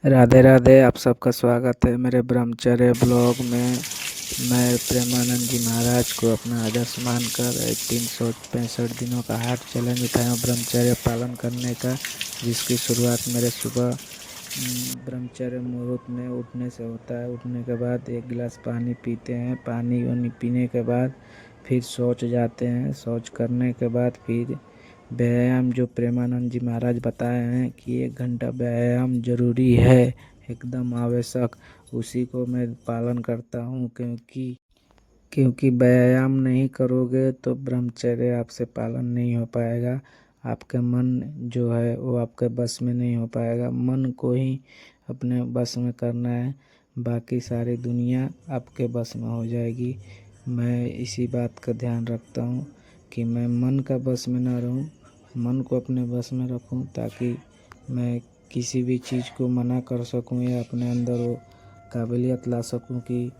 राधे राधे। आप सबका स्वागत है मेरे ब्रह्मचर्य ब्लॉग में। मैं प्रेमानंद जी महाराज को अपना आदर्श मानकर 365 दिनों का हार्ट चैलेंज उठाया हूँ ब्रह्मचर्य पालन करने का, जिसकी शुरुआत मेरे सुबह ब्रह्मचर्य मुहूर्त में उठने से होता है। उठने के बाद 1 गिलास पानी पीते हैं। पानी वानी पीने के बाद फिर शौच जाते हैं। शौच करने के बाद फिर व्यायाम जो प्रेमानंद जी महाराज बताए हैं कि 1 घंटा व्यायाम जरूरी है, एकदम आवश्यक, उसी को मैं पालन करता हूँ। क्योंकि व्यायाम नहीं करोगे तो ब्रह्मचर्य आपसे पालन नहीं हो पाएगा। आपका मन जो है वो आपके बस में नहीं हो पाएगा। मन को ही अपने बस में करना है, बाकी सारी दुनिया आपके बस में हो जाएगी। मैं इसी बात का ध्यान रखता हूँ कि मैं मन का बस में ना रहूँ, मन को अपने बस में रखूँ, ताकि मैं किसी भी चीज़ को मना कर सकूँ या अपने अंदर वो काबिलियत ला सकूँ कि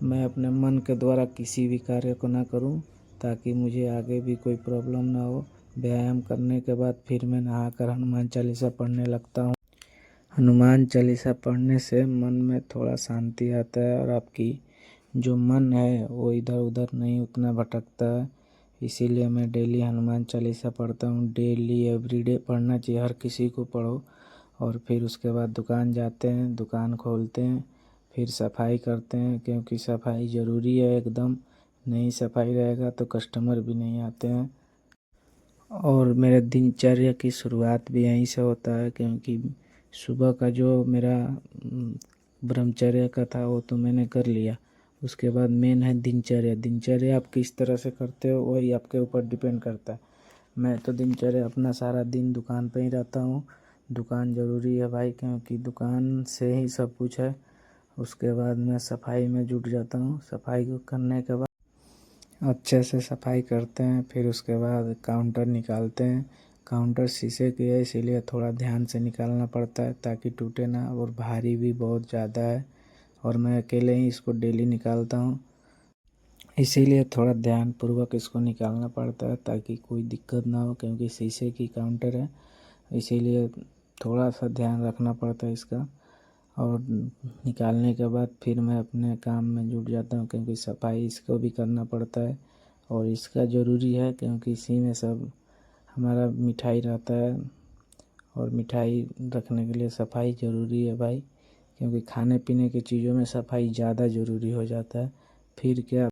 मैं अपने मन के द्वारा किसी भी कार्य को ना करूं, ताकि मुझे आगे भी कोई प्रॉब्लम ना हो। व्यायाम करने के बाद फिर मैं नहाकर हनुमान चालीसा पढ़ने लगता हूं। हनुमान चालीसा पढ़ने से मन में थोड़ा शांति आता है और आपकी जो मन है वो इधर उधर नहीं उतना भटकता है। इसीलिए मैं डेली हनुमान चालीसा पढ़ता हूँ। डेली एवरीडे पढ़ना चाहिए, हर किसी को पढ़ो। और फिर उसके बाद दुकान जाते हैं, दुकान खोलते हैं, फिर सफाई करते हैं, क्योंकि सफाई ज़रूरी है एकदम। नहीं सफाई रहेगा तो कस्टमर भी नहीं आते हैं। और मेरे दिनचर्या की शुरुआत भी यहीं से होता है, क्योंकि सुबह का जो मेरा ब्रह्मचर्य का था वो तो मैंने कर लिया। उसके बाद मेन है दिनचर्या। दिनचर्या आप किस तरह से करते हो वही आपके ऊपर डिपेंड करता है। मैं तो दिनचर्या अपना सारा दिन दुकान पे ही रहता हूँ। दुकान ज़रूरी है भाई, क्योंकि दुकान से ही सब कुछ है। उसके बाद मैं सफाई में जुट जाता हूँ। सफाई को करने के बाद अच्छे से सफाई करते हैं, फिर उसके बाद काउंटर निकालते हैं। काउंटर शीशे की है, इसीलिए थोड़ा ध्यान से निकालना पड़ता है ताकि टूटे ना, और भारी भी बहुत ज़्यादा है और मैं अकेले ही इसको डेली निकालता हूँ। इसीलिए थोड़ा ध्यानपूर्वक इसको निकालना पड़ता है ताकि कोई दिक्कत ना हो, क्योंकि शीशे की काउंटर है, इसीलिए थोड़ा सा ध्यान रखना पड़ता है इसका। और निकालने के बाद फिर मैं अपने काम में जुट जाता हूँ, क्योंकि सफाई इसको भी करना पड़ता है और इसका ज़रूरी है, क्योंकि इसी में सब हमारा मिठाई रहता है। और मिठाई रखने के लिए सफाई ज़रूरी है भाई, क्योंकि खाने पीने की चीज़ों में सफाई ज़्यादा ज़रूरी हो जाता है। फिर क्या